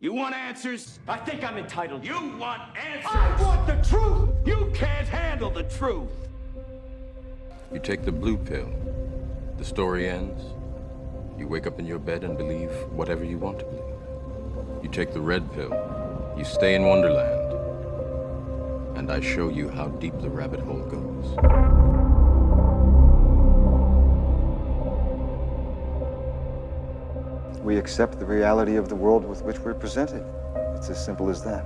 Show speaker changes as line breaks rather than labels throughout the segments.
You want answers?
I think I'm entitled.
You want answers?
I want the truth!
You can't handle the truth.
You take the blue pill. The story ends. You wake up in your bed and believe whatever you want to believe. You take the red pill. You stay in Wonderland. And I show you how deep the rabbit hole goes.
We accept the reality of the world with which we're presented. It's as simple as that.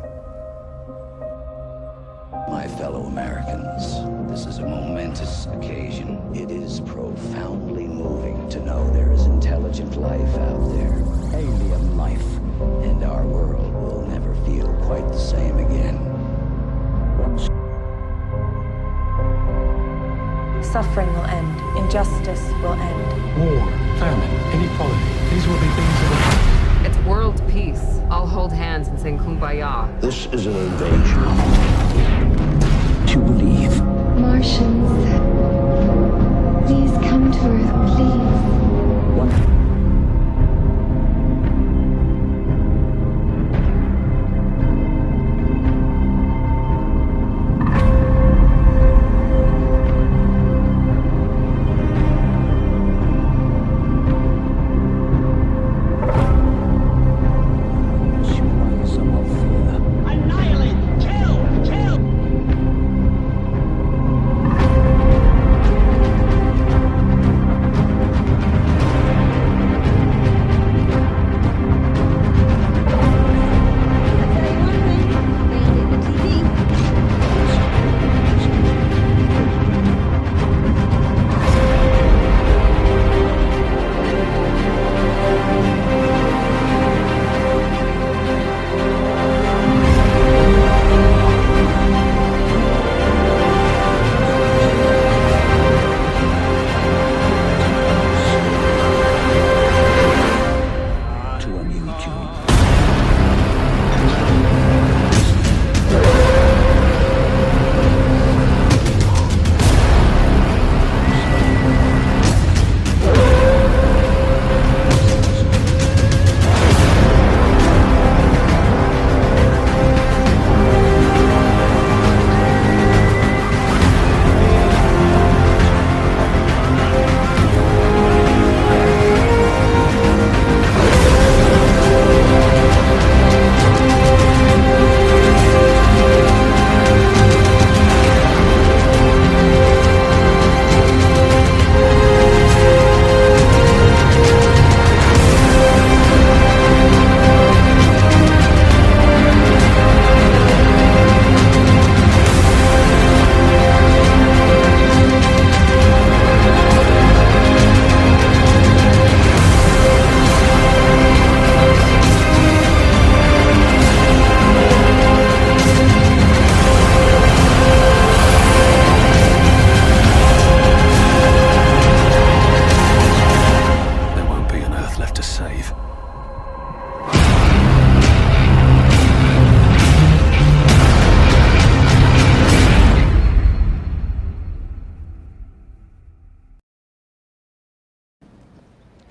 My fellow Americans, this is a momentous occasion. It is profoundly moving to know there is intelligent life out there, alien life, and our world will never feel quite the same again.
Suffering will end. Injustice will end.
War, famine, inequality. These will be things that
It's world peace. I'll hold hands and sing Kumbaya.
This is an invasion. To believe.
Martians, please come to Earth, please.
One.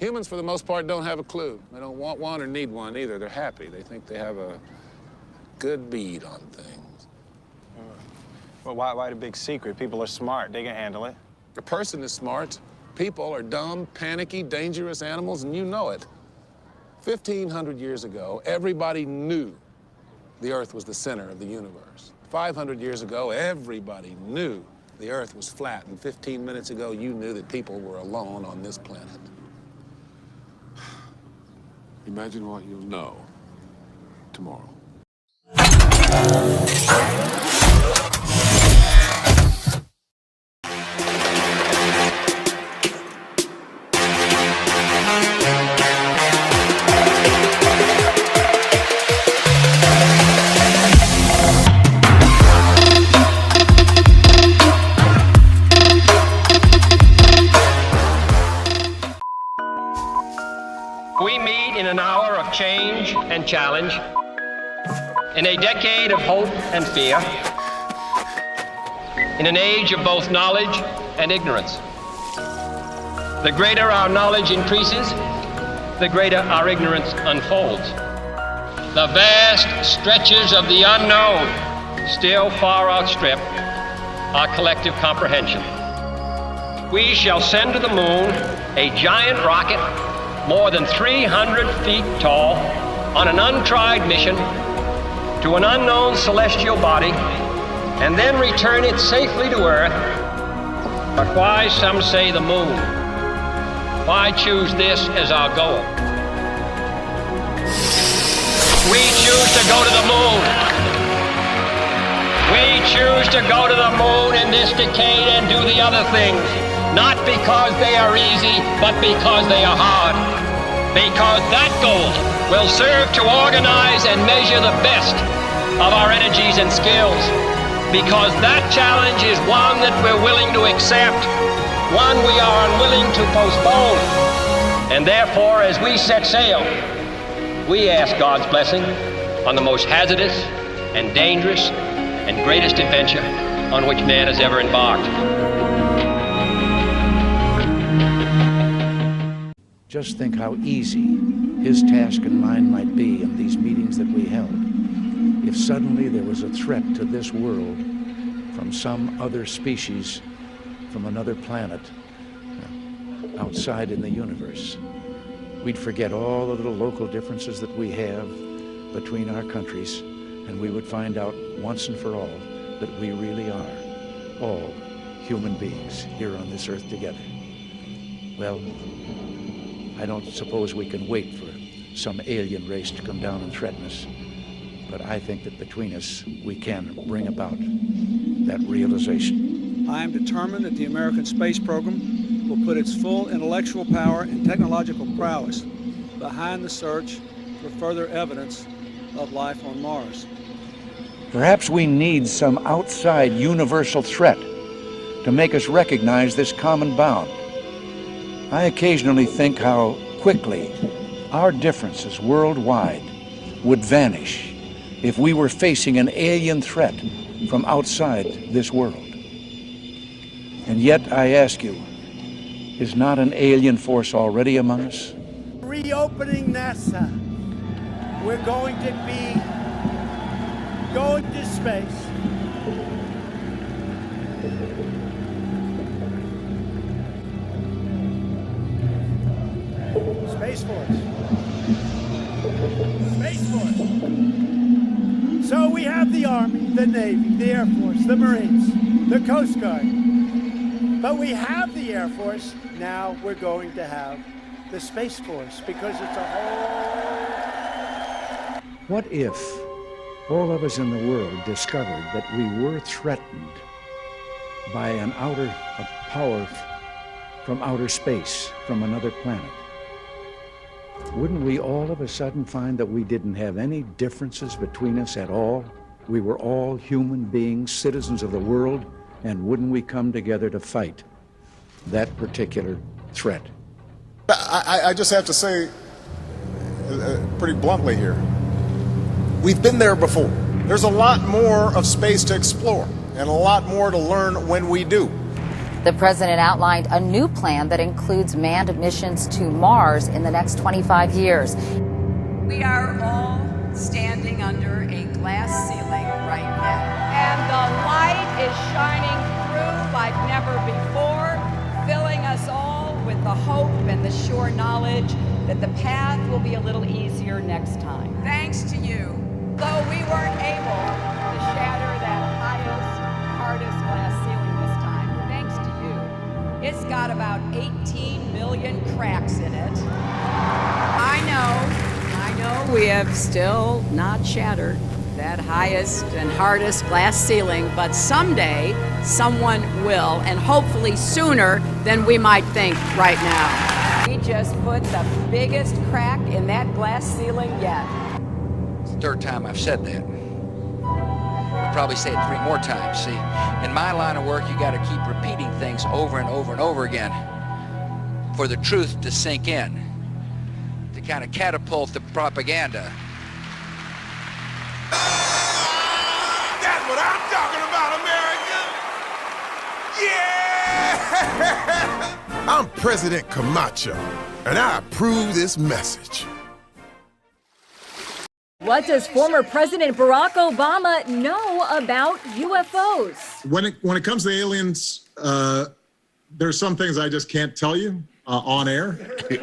Humans, for the most part, don't have a clue. They don't want one or need one either. They're happy. They think they have a good bead on things.
Well, why the big secret? People are smart. They can handle it.
A person is smart. People are dumb, panicky, dangerous animals, and you know it. 1,500 years ago, everybody knew the Earth was the center of the universe. 500 years ago, everybody knew the Earth was flat. And 15 minutes ago, you knew that people were alone on this planet.
Imagine what you'll know tomorrow.
We meet in an hour of change and challenge, in a decade of hope and fear, in an age of both knowledge and ignorance. The greater our knowledge increases, the greater our ignorance unfolds. the vast stretches of the unknown still far outstrip our collective comprehension. We shall send to the moon a giant rocket more than 300 feet tall on an untried mission to an unknown celestial body and then return it safely to Earth. But why, some say, the moon? Why choose this as our goal? We choose to go to the moon. We choose to go to the moon in this decade and do the other things, not because they are easy, but because they are hard. Because that goal will serve to organize and measure the best of our energies and skills. Because that challenge is one that we're willing to accept, one we are unwilling to postpone. And therefore, as we set sail, we ask God's blessing on the most hazardous and dangerous and greatest adventure on which man has ever embarked.
Just think how easy his task and mine might be in these meetings that we held if suddenly there was a threat to this world from some other species, from another planet, outside in the universe. We'd forget all the little local differences that we have between our countries, and we would find out once and for all that we really are all human beings here on this earth together. Well, I don't suppose we can wait for some alien race to come down and threaten us, but I think that between us, we can bring about that realization.
I am determined that the American space program will put its full intellectual power and technological prowess behind the search for further evidence of life on Mars.
Perhaps we need some outside universal threat to make us recognize this common bound. I occasionally think how quickly our differences worldwide would vanish if we were facing an alien threat from outside this world. And yet, I ask you, is not an alien force already among us?
Reopening NASA. We're going to be going to space. Space Force. Space Force. So we have the Army, the Navy, the Air Force, the Marines, the Coast Guard. But we have the Air Force, now we're going to have the Space Force, because it's a whole...
What if all of us in the world discovered that we were threatened by a power from outer space, from another planet? Wouldn't we all of a sudden find that we didn't have any differences between us at all? We were all human beings, citizens of the world, and wouldn't we come together to fight that particular threat?
I just have to say, pretty bluntly here, we've been there before. There's a lot more of space to explore and a lot more to learn when we do.
The president outlined a new plan that includes manned missions to Mars in the next 25 years.
We are all standing under a glass ceiling right now. And the light is shining through like never before, filling us all with the hope and the sure knowledge that the path will be a little easier next time. Thanks to you. Though we weren't able to shatter that highest, hardest glass ceiling this time, thanks to you. It's got about 18 million cracks in it. I know we have still not shattered that highest and hardest glass ceiling, but someday someone will, and hopefully sooner than we might think right now. We just put the biggest crack in that glass ceiling yet.
It's the third time I've said that. I'll probably say it 3 more times. See, in my line of work, you got to keep repeating things over and over and over again for the truth to sink in, to kind of catapult the propaganda.
That's what I'm talking about, America! Yeah! I'm President Camacho, and I approve this message.
What does former President Barack Obama know about UFOs?
When it comes to aliens, there's some things I just can't tell you on air.
He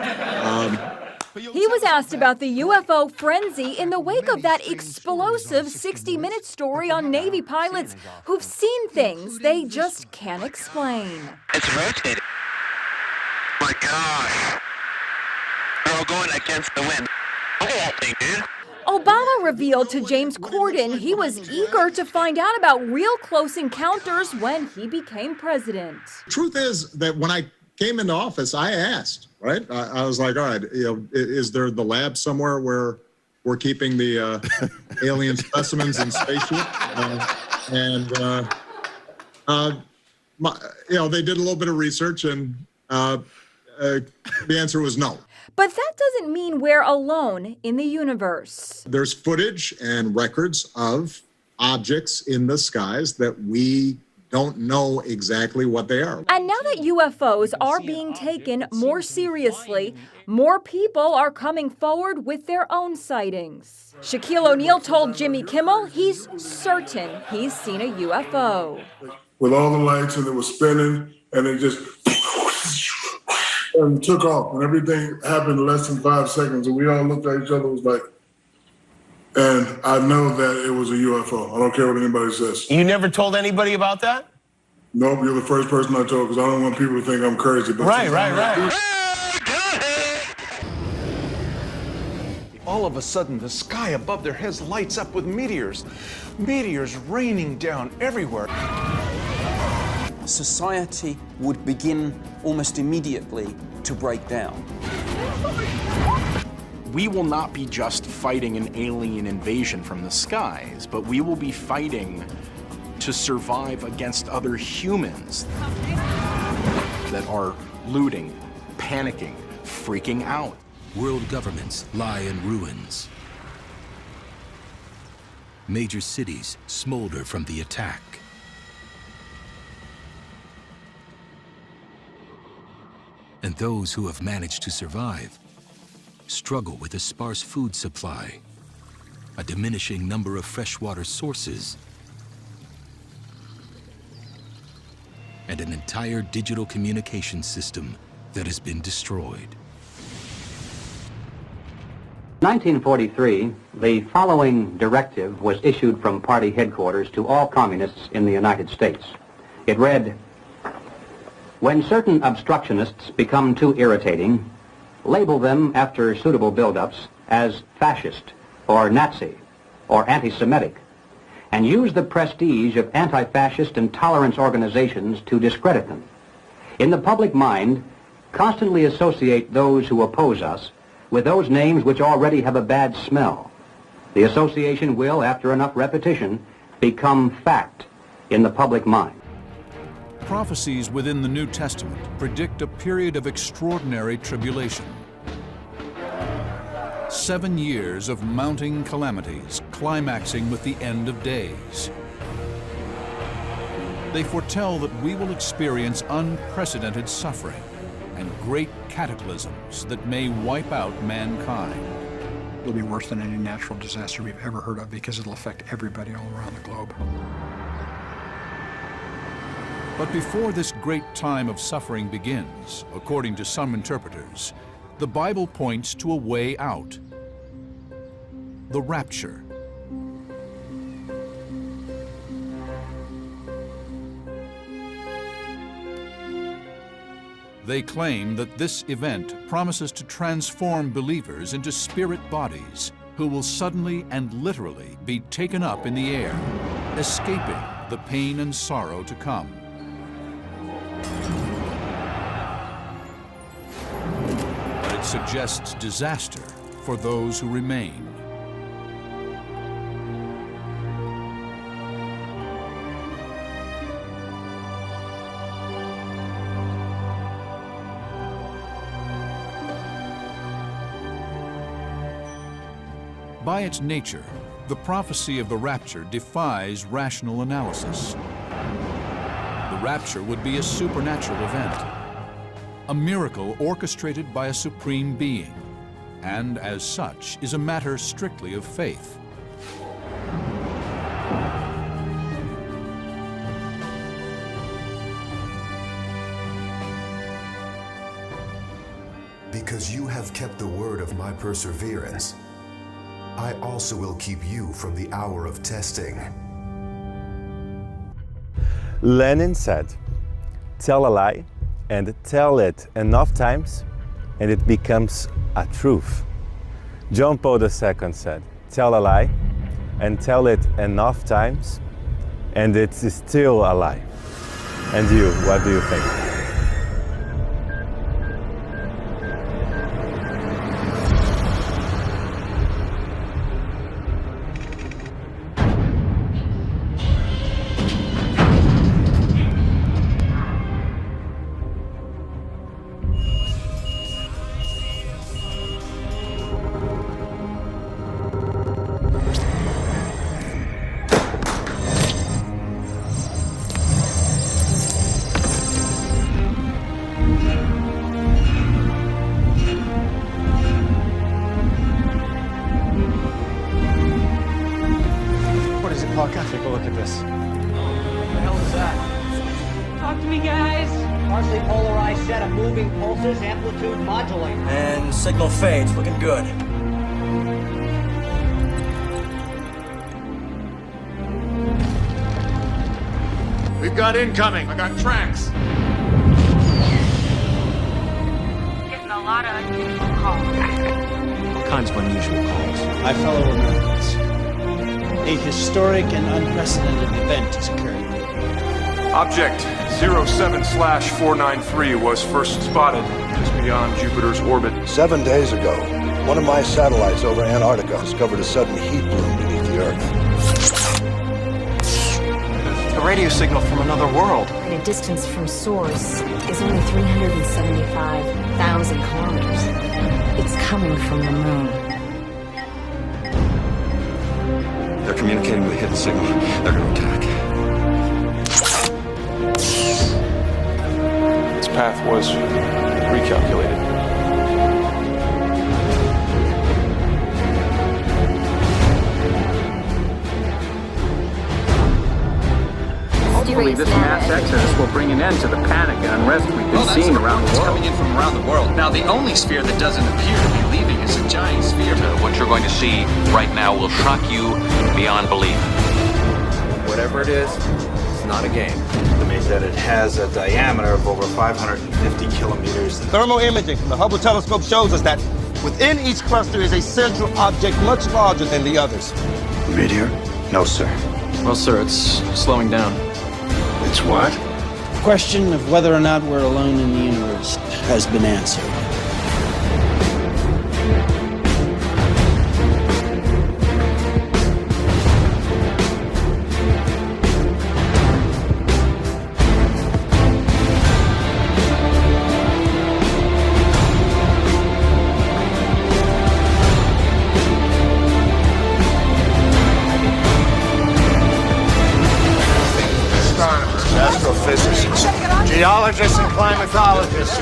was asked about the UFO frenzy in the wake of that explosive 60-minute story on Navy pilots who've seen things they just can't explain.
It's rotating. Oh my gosh. They're all going against the wind. Look at that thing, dude.
Obama revealed to James Corden he was eager to find out about real close encounters when he became president.
Truth is that when I came into office, I asked, right? I was like, all right, is there the lab somewhere where we're keeping the alien specimens in spaceship? They did a little bit of research, and the answer was no.
But that doesn't mean we're alone in the universe.
There's footage and records of objects in the skies that we don't know exactly what they are.
And now that UFOs are being taken more seriously, more people are coming forward with their own sightings. Shaquille O'Neal told Jimmy Kimmel he's certain he's seen a UFO.
With all the lights, and it was spinning, and it just and took off, and everything happened in less than 5 seconds, and we all looked at each other, was like, and I know that it was a UFO. I don't care what anybody says.
You never told anybody about that?
Nope, you're the first person I told, because I don't want people to think I'm crazy. But
Right.
All of a sudden, the sky above their heads lights up with meteors. Meteors raining down everywhere.
Society would begin almost immediately to break down.
We will not be just fighting an alien invasion from the skies, but we will be fighting to survive against other humans that are looting, panicking, freaking out.
World governments lie in ruins. Major cities smolder from the attack. And those who have managed to survive struggle with a sparse food supply, a diminishing number of freshwater sources, and an entire digital communication system that has been destroyed.
In 1943, the following directive was issued from party headquarters to all communists in the United States. It read, "When certain obstructionists become too irritating, label them after suitable build-ups as fascist or Nazi or anti-Semitic, and use the prestige of anti-fascist and tolerance organizations to discredit them. In the public mind, constantly associate those who oppose us with those names which already have a bad smell. The association will, after enough repetition, become fact in the public mind."
Prophecies within the New Testament predict a period of extraordinary tribulation. 7 years of mounting calamities, climaxing with the end of days. They foretell that we will experience unprecedented suffering and great cataclysms that may wipe out mankind.
It'll be worse than any natural disaster we've ever heard of because it'll affect everybody all around the globe.
But before this great time of suffering begins, according to some interpreters, the Bible points to a way out: the rapture. They claim that this event promises to transform believers into spirit bodies who will suddenly and literally be taken up in the air, escaping the pain and sorrow to come. But it suggests disaster for those who remain. By its nature, the prophecy of the rapture defies rational analysis. The rapture would be a supernatural event, a miracle orchestrated by a supreme being, and as such is a matter strictly of faith.
Because you have kept the word of my perseverance, I also will keep you from the hour of testing.
Lenin said, tell a lie and tell it enough times and it becomes a truth. John Paul II said, tell a lie and tell it enough times and it's still a lie. And you, what do you think?
Take a look at this.
What the hell is that?
Talk to me, guys.
Partially polarized set of moving pulses, amplitude modulator.
And signal fades, looking good.
We've got incoming. I got tracks.
Getting a lot of unusual calls.
All kinds of unusual calls.
My fellow Americans, a historic and unprecedented event is occurring.
Object 07/493 was first spotted just beyond Jupiter's orbit.
7 days ago, one of my satellites over Antarctica discovered a sudden heat bloom beneath the Earth.
A radio signal from another world.
The distance from source is only 375,000 kilometers. It's coming from the moon.
They're communicating with a hidden signal. They're going to attack.
Its path was recalculated.
Hopefully this mass exodus will bring an end to the panic and unrest we've been seeing around the world.
Coming in from around the world. Now, the only sphere that doesn't appear to be leaving is a giant sphere.
What you're going to see right now will shock you beyond belief.
Whatever it is, it's not a game. It means that it has a diameter of over 550 kilometers.
Thermal imaging from the Hubble telescope shows us that within each cluster is a central object much larger than the others.
Meteor? No, sir.
Well, sir, it's slowing down.
It's what?
The question of whether or not we're alone in the universe has been answered.
Astrophysicists, geologists, and climatologists.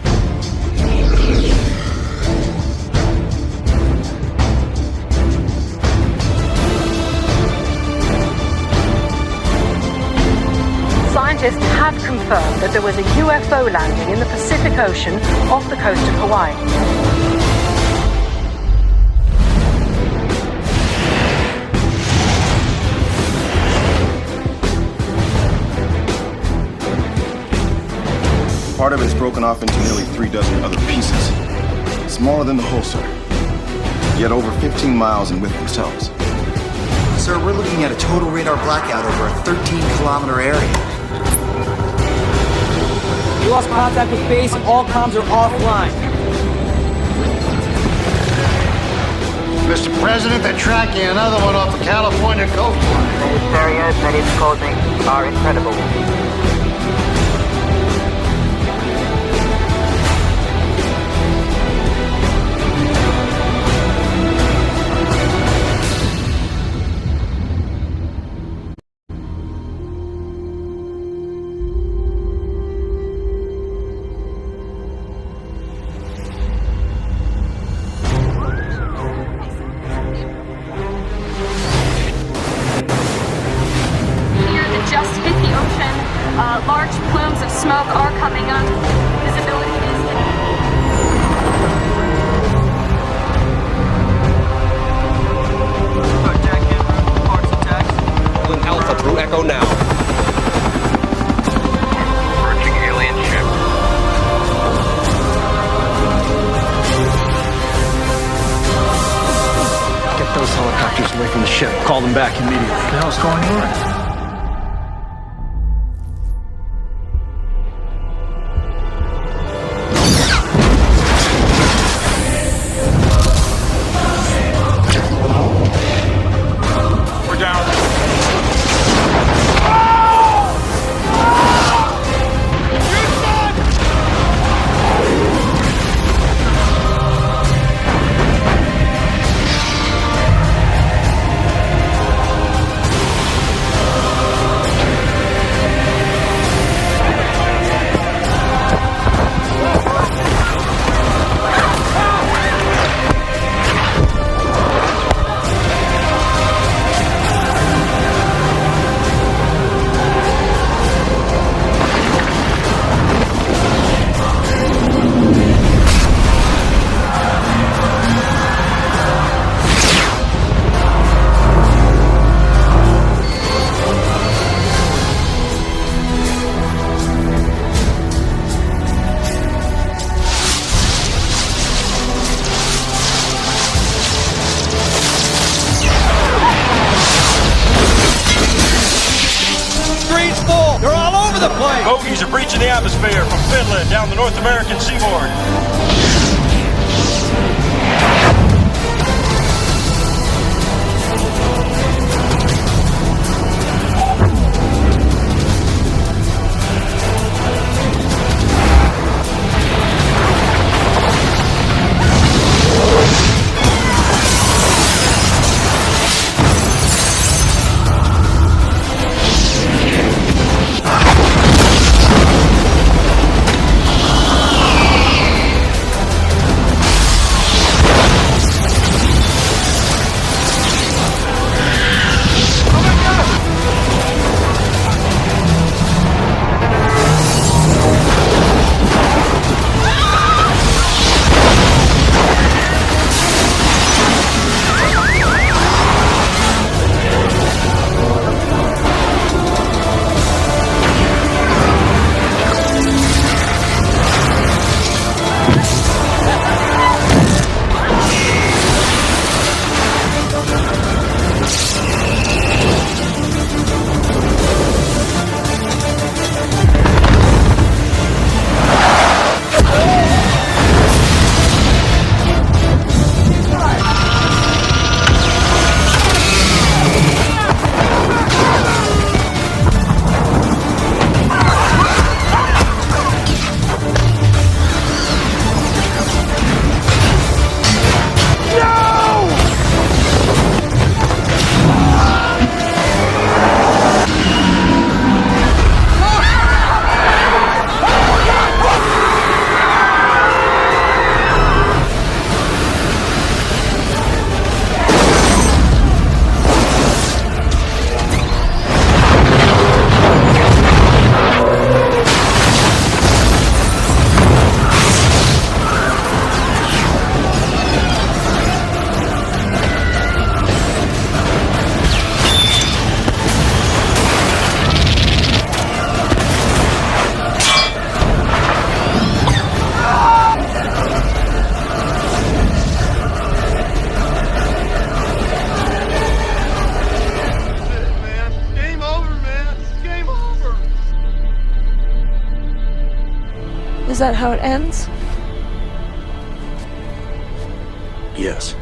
Scientists have confirmed that there was a UFO landing in the Pacific Ocean off the coast of Hawaii.
Part of it is broken off into nearly 3 dozen other pieces. Smaller than the whole, sir. Yet over 15 miles in width themselves.
Sir, we're looking at a total radar blackout over a 13-kilometer area.
We lost contact with base. All comms are offline.
Mr. President, they're tracking another one off the California coastline.
The hysteria that it's causing are incredible. Large plumes of smoke are coming up. Visibility is...
Alpha through Echo now.
Approaching alien ship.
Get those helicopters away from the ship. Call them back immediately. What the hell's going on?
Bogies are breaching the atmosphere from Finland down the North American seaboard.
Is that how it ends?
Yes.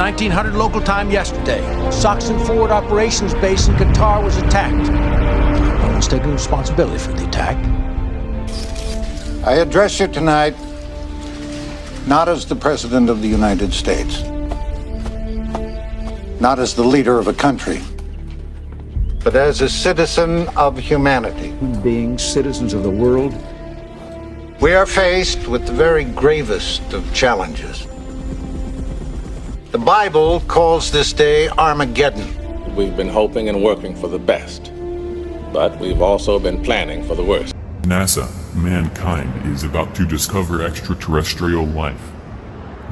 1900 local time yesterday, Soxon Forward Operations Base in Qatar was attacked. No one's taking responsibility for the attack.
I address you tonight not as the President of the United States, not as the leader of a country, but as a citizen of humanity.
Being citizens of the world,
we are faced with the very gravest of challenges. The Bible calls this day Armageddon.
We've been hoping and working for the best, but we've also been planning for the worst.
NASA, mankind is about to discover extraterrestrial life.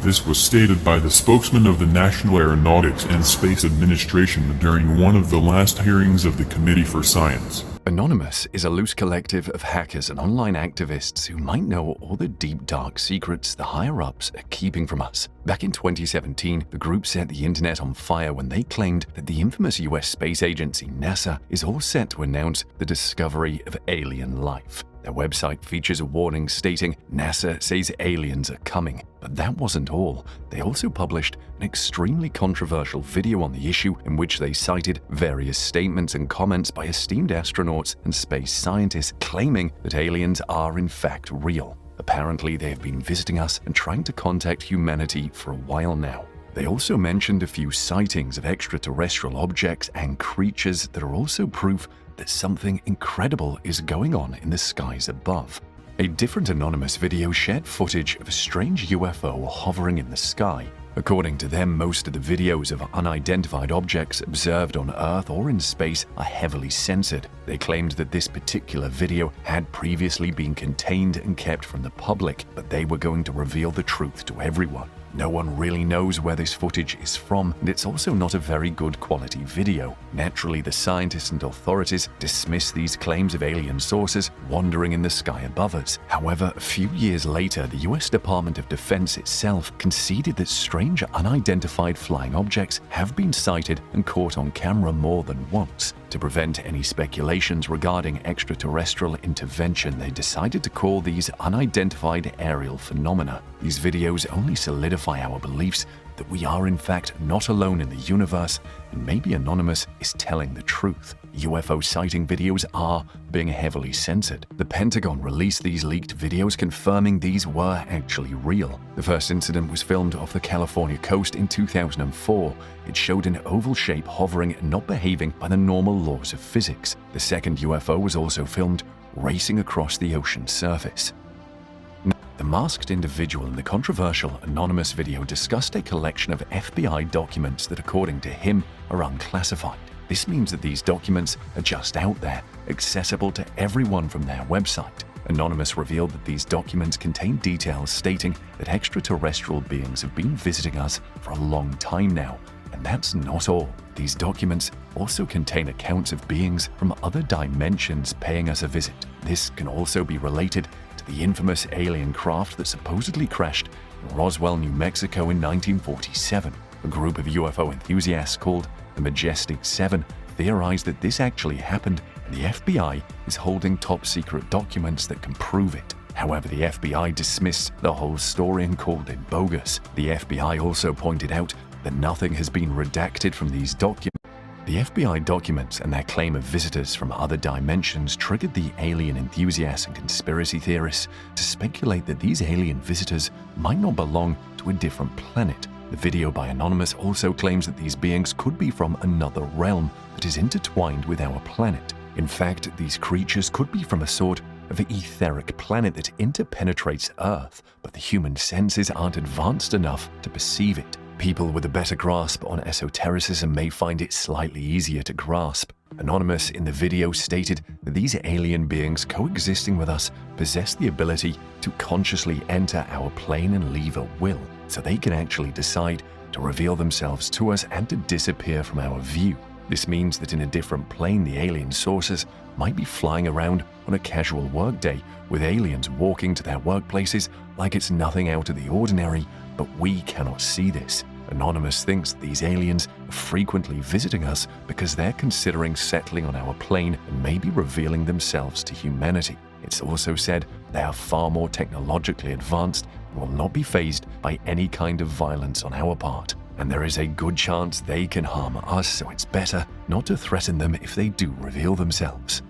This was stated by the spokesman of the National Aeronautics and Space Administration during one of the last hearings of the Committee for Science.
Anonymous is a loose collective of hackers and online activists who might know all the deep, dark secrets the higher-ups are keeping from us. Back in 2017, the group set the internet on fire when they claimed that the infamous US space agency NASA is all set to announce the discovery of alien life. Their website features a warning stating NASA says aliens are coming. But that wasn't all. They also published an extremely controversial video on the issue in which they cited various statements and comments by esteemed astronauts and space scientists claiming that aliens are in fact real. Apparently, they have been visiting us and trying to contact humanity for a while now. They also mentioned a few sightings of extraterrestrial objects and creatures that are also proof that something incredible is going on in the skies above. A different anonymous video shared footage of a strange UFO hovering in the sky. According to them, most of the videos of unidentified objects observed on Earth or in space are heavily censored. They claimed that this particular video had previously been contained and kept from the public, but they were going to reveal the truth to everyone. No one really knows where this footage is from, and it's also not a very good quality video. Naturally, the scientists and authorities dismiss these claims of alien sources wandering in the sky above us. However, a few years later, the US Department of Defense itself conceded that strange unidentified flying objects have been sighted and caught on camera more than once. To prevent any speculations regarding extraterrestrial intervention, they decided to call these unidentified aerial phenomena. These videos only solidify our beliefs that we are in fact not alone in the universe, and maybe Anonymous is telling the truth. UFO sighting videos are being heavily censored. The Pentagon released these leaked videos confirming these were actually real. The first incident was filmed off the California coast in 2004. It showed an oval shape hovering and not behaving by the normal laws of physics. The second UFO was also filmed racing across the ocean surface. The masked individual in the controversial Anonymous video discussed a collection of FBI documents that, according to him, are unclassified. This means that these documents are just out there, accessible to everyone from their website. Anonymous revealed that these documents contain details stating that extraterrestrial beings have been visiting us for a long time now. And that's not all. These documents also contain accounts of beings from other dimensions paying us a visit. This can also be related to the infamous alien craft that supposedly crashed in Roswell, New Mexico in 1947. A group of UFO enthusiasts called the Majestic 7 theorized that this actually happened, and the FBI is holding top-secret documents that can prove it. However, the FBI dismissed the whole story and called it bogus. The FBI also pointed out that nothing has been redacted from these documents. The FBI documents and their claim of visitors from other dimensions triggered the alien enthusiasts and conspiracy theorists to speculate that these alien visitors might not belong to a different planet. The video by Anonymous also claims that these beings could be from another realm that is intertwined with our planet. In fact, these creatures could be from a sort of etheric planet that interpenetrates Earth, but the human senses aren't advanced enough to perceive it. People with a better grasp on esotericism may find it slightly easier to grasp. Anonymous in the video stated that these alien beings coexisting with us possess the ability to consciously enter our plane and leave a will, so they can actually decide to reveal themselves to us and to disappear from our view. This means that in a different plane, the alien sources might be flying around on a casual workday, with aliens walking to their workplaces like it's nothing out of the ordinary, but we cannot see this. Anonymous thinks these aliens are frequently visiting us because they're considering settling on our plane and maybe revealing themselves to humanity. It's also said they are far more technologically advanced and will not be fazed by any kind of violence on our part. and there is a good chance they can harm us, so it's better not to threaten them if they do reveal themselves.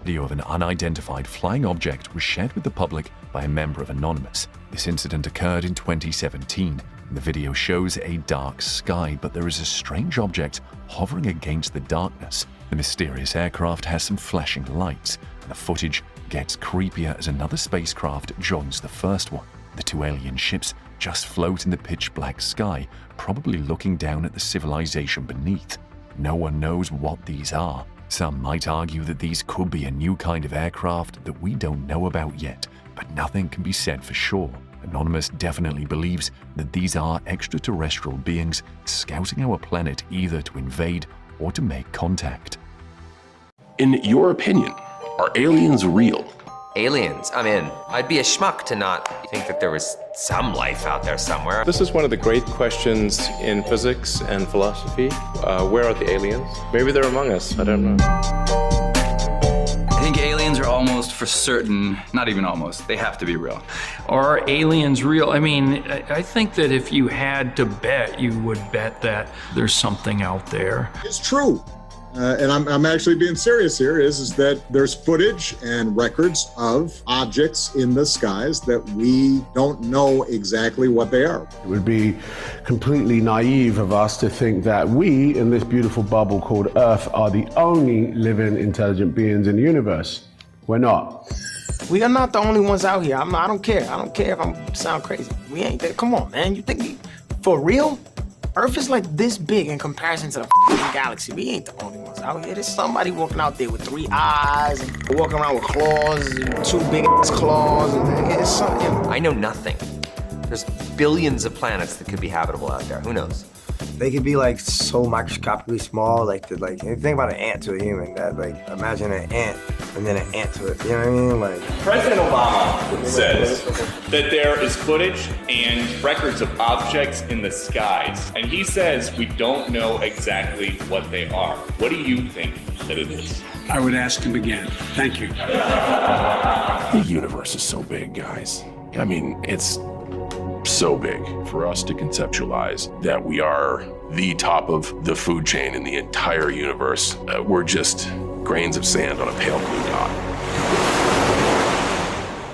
Video of an unidentified flying object was shared with the public by a member of Anonymous. This incident occurred in 2017. The video shows a dark sky, but there is a strange object hovering against the darkness. The mysterious aircraft has some flashing lights, and the footage gets creepier as another spacecraft joins the first one. The two alien ships just float in the pitch-black sky, probably looking down at the civilization beneath. No one knows what these are. Some might argue that these could be a new kind of aircraft that we don't know about yet, but nothing can be said for sure. Anonymous definitely believes that these are extraterrestrial beings scouting our planet either to invade or to make contact.
In your opinion, are aliens real?
Aliens? I mean, I'd be a schmuck to not think that there was some life out there somewhere.
This is one of the great questions in physics and philosophy. Where are the aliens? Maybe they're among us, I don't know.
I think aliens are almost for certain, not even almost, they have to be real.
Are aliens real? I mean, I think that if you had to bet, you would bet that there's something out there.
It's true. And I'm actually being serious here, is that there's footage and records of objects in the skies that we don't know exactly what they are.
It would be completely naive of us to think that we, in this beautiful bubble called Earth, are the only living intelligent beings in the universe. We're not.
We are not the only ones out here. I don't care. I don't care if I sound crazy. We ain't there. Come on, man. You think we, for real? Earth is like this big in comparison to the galaxy. We ain't the only ones out here. There's somebody walking out there with 3 eyes and walking around with claws, 2 big ass claws. And it's something.
I know nothing. There's billions of planets that could be habitable out there. Who knows?
They could be like so microscopically small, like if you think about an ant to a human, that like imagine an ant and then an ant to it. You know what I mean? Like
President Obama says that there is footage and records of objects in the skies, and he says we don't know exactly what they are. What do you think that it is?
I would ask him again. Thank you.
The universe is so big, guys. I mean, it's so big for us to conceptualize that we are the top of the food chain in the entire universe. We're just grains of sand on a pale blue dot.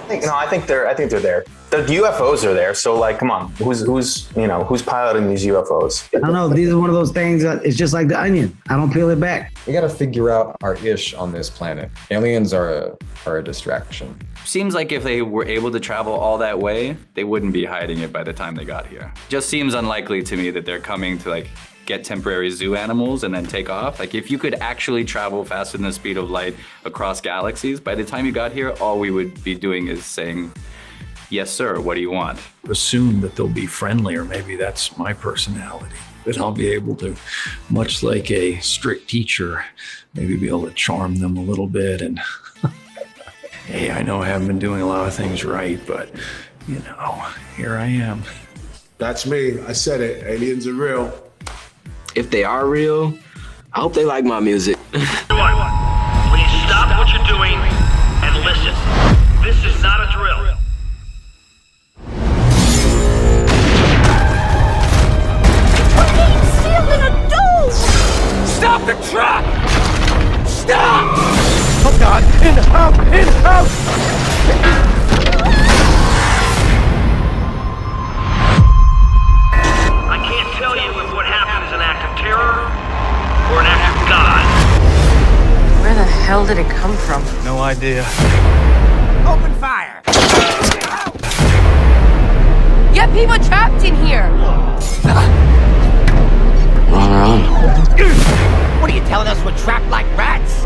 I think they're there. The UFOs are there, so like, come on, who's piloting these UFOs?
I don't know. These are one of those things that it's just like the onion. I don't peel it back.
We got to figure out our ish on this planet. Aliens are a distraction.
Seems like if they were able to travel all that way, they wouldn't be hiding it by the time they got here. Just seems unlikely to me that they're coming to like get temporary zoo animals and then take off. Like if you could actually travel faster than the speed of light across galaxies, by the time you got here, all we would be doing is saying, yes, sir, what do you want?
Assume that they'll be friendly, or maybe that's my personality. That I'll be able to, much like a strict teacher, maybe be able to charm them a little bit. And hey, I know I haven't been doing a lot of things right, but here I am.
That's me. I said it. Aliens are real.
If they are real, I hope they like my music.
Please stop what you're doing and listen. This is not a drill.
Sealed in a dome!
Stop the truck! Stop! Oh God! In out! I can't tell you if what happened is an act of terror or an act of God.
Where the hell did it come from?
No idea.
Open fire!
You have people trapped in here!
Run.
What are you telling us we're trapped like rats?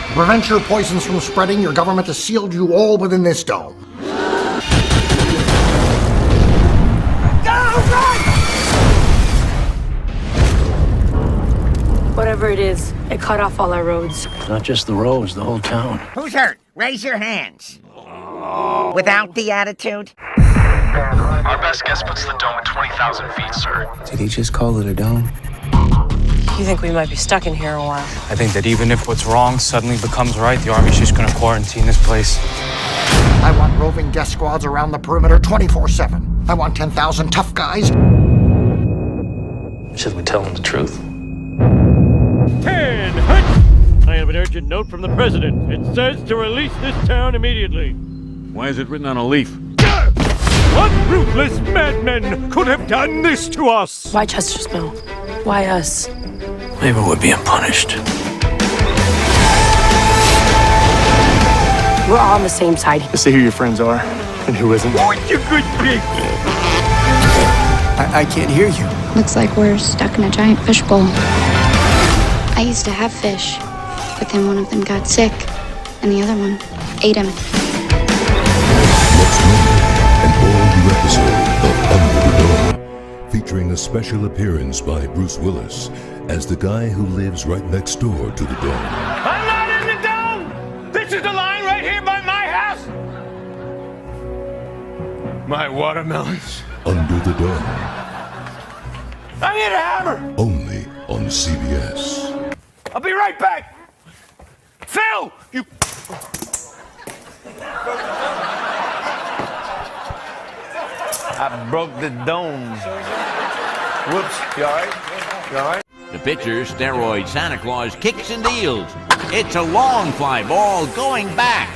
To prevent your poisons from spreading, your government has sealed you all within this dome.
Whatever it is, it cut off all our roads.
Not just the roads, the whole town.
Who's hurt? Raise your hands. Without the attitude?
Our best guess puts the dome at 20,000 feet, sir.
Did he just call it a dome?
You think we might be stuck in here a while?
I think that even if what's wrong suddenly becomes right, the Army's just gonna quarantine this place.
I want roving death squads around the perimeter 24/7. I want 10,000 tough guys.
Should we tell them the truth?
10, hut! I have an urgent note from the president. It says to release this town immediately.
Why is it written on a leaf?
What ruthless madmen could have done this to us?
Why Chester's Mill? Why us?
Maybe we're being punished.
We're all on the same side.
Let's see who your friends are and who isn't.
Oh, you good pig!
I can't hear you.
Looks like we're stuck in a giant fishbowl. I used to have fish, but then one of them got sick, and the other one ate him.
Next Monday, an all-new episode of Under the Dome, featuring a special appearance by Bruce Willis as the guy who lives right next door to the dome.
I'm not in the dome! This is the line right here by my house!
My watermelons.
Under the Dome.
I need a hammer!
Only on CBS.
I'll be right back! Phil! You...
I broke the dome. Whoops. You all right? You all right?
The pitcher, steroid Santa Claus, kicks and deals. It's a long fly ball going back.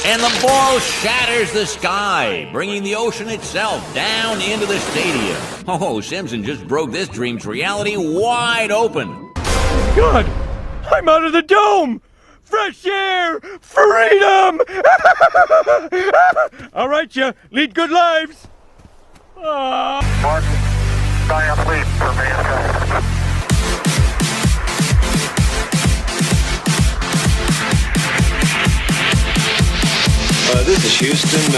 And the ball shatters the sky, bringing the ocean itself down into the stadium. Oh, Simpson just broke this dream's reality wide open.
God! I'm out of the dome! Fresh air! Freedom! All right, you lead good lives.
Martin, die up lead for mankind.
This is Houston.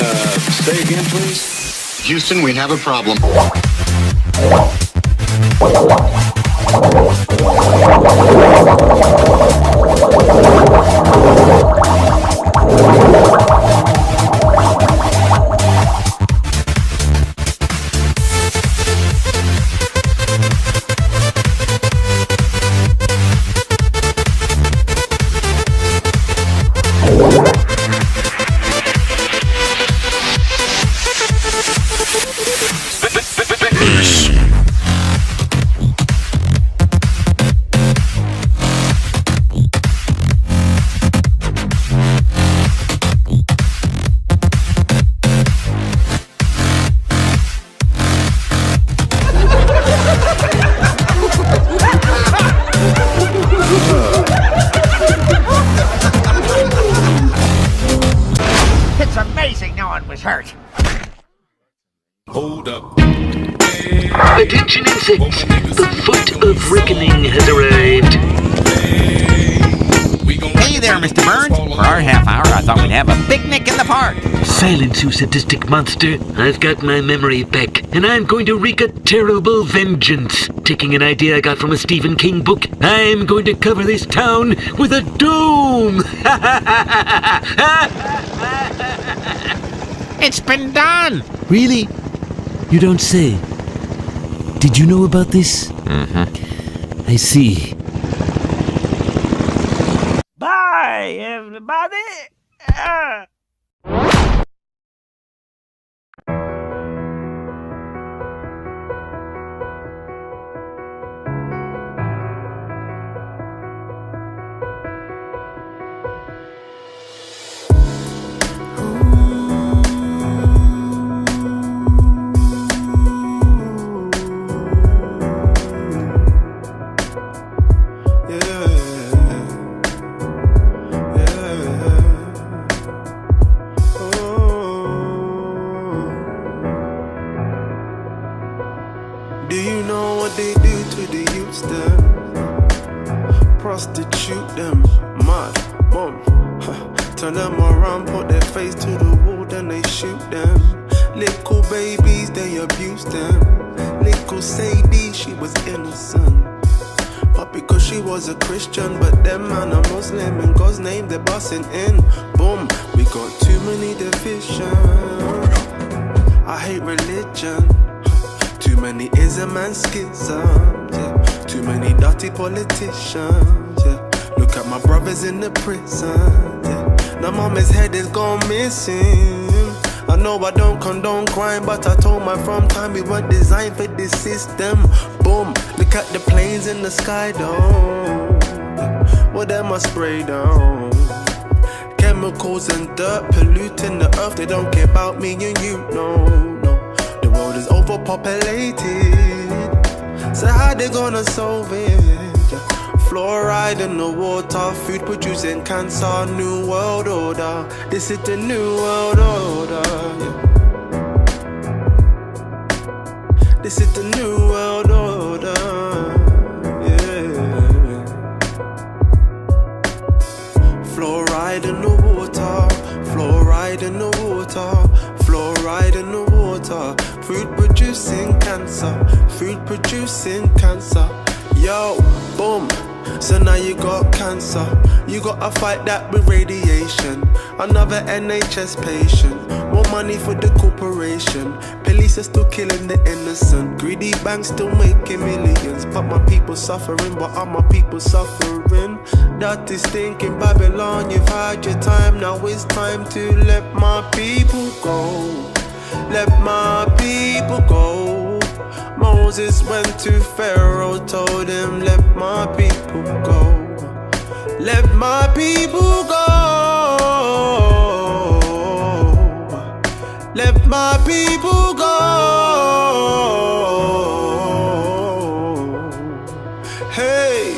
Say again, please.
Houston, we have a problem.
It's amazing no one was hurt.
Hold up.
Attention insects, the foot of reckoning has arrived.
Hey there, Mr. Burns. For our half hour, I thought we'd have a picnic in the park.
Silence, you sadistic monster. I've got my memory back, and I'm going to wreak a terrible vengeance. Taking an idea I got from a Stephen King book, I'm going to cover this town with a dome!
It's been done.
Really? You don't say. Did you know about this?
Mm-hmm.
I see.
Bye, everybody!
Do you know what they do to the youths them? Prostitute them, mad, mom. Turn them around, put their face to the wall, then they shoot them. Little babies, they abuse them. Little Sadie, she was innocent. But because she was a Christian, but them man a Muslim, in God's name they're busting in. Boom, we got too many divisions. I hate religion. Too many ism and schisms, yeah. Too many dirty politicians, yeah. Look at my brothers in the prison, yeah. Now mama's head is gone missing. I know I don't condone crime, but I told my from time we weren't designed for this system. Boom, look at the planes in the sky down. Well, them I spray down. Chemicals and dirt polluting the earth. They don't care about me and you, no. The world is overpopulated, so how they gonna solve it? Fluoride in the water, food producing cancer, new world order. This is the new world order, yeah. This is the new world order, yeah. Fluoride in the water, fluoride in the water, fluoride in the water. Food producing cancer, food producing cancer. Yo, boom. So now you got cancer, you gotta fight that with radiation. Another NHS patient, more money for the corporation. Police are still killing the innocent, greedy banks still making millions. But my people suffering, but are my people suffering? That is thinking Babylon, you've had your time, now it's time to let my people go. Let my people go. Moses went to Pharaoh, told him, let my people go. Let my people go. Let my people go. Hey,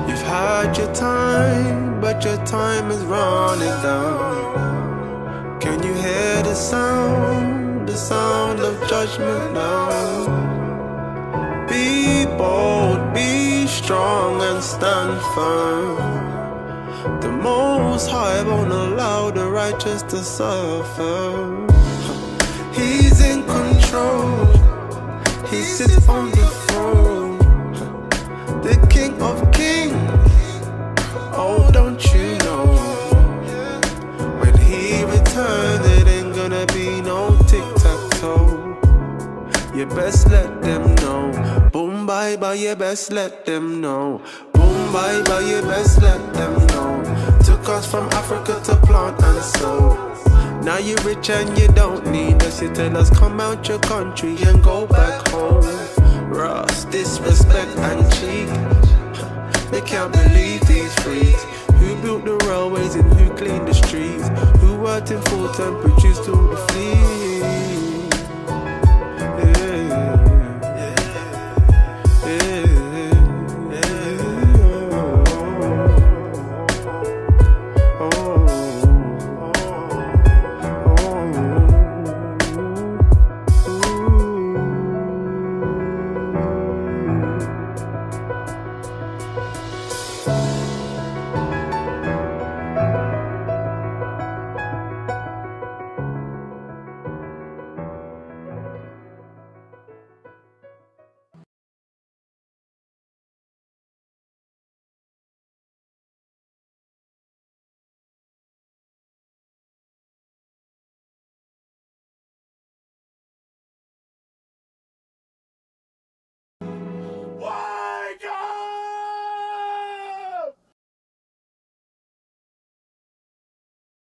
you've had your time, but your time is running down. Can you hear the sound? The sound of judgment now. Be bold, be strong and stand firm. The Most High won't allow the righteous to suffer. He's in control, he sits on the throne, the King of Kings. Oh, don't you know, when he returns it ain't gonna be no tic-tac-toe. You best let them know. Boom, bye, bye, you best let them know. Boom, bye, bye, you best let them know. Took us from Africa to plant and sow. Now you're rich and you don't need us. You tell us come out your country and go back home. Rust, disrespect and cheek. They can't believe these freaks. Who built the railways and who cleaned the streets? Who worked in full time, produced all the fleas?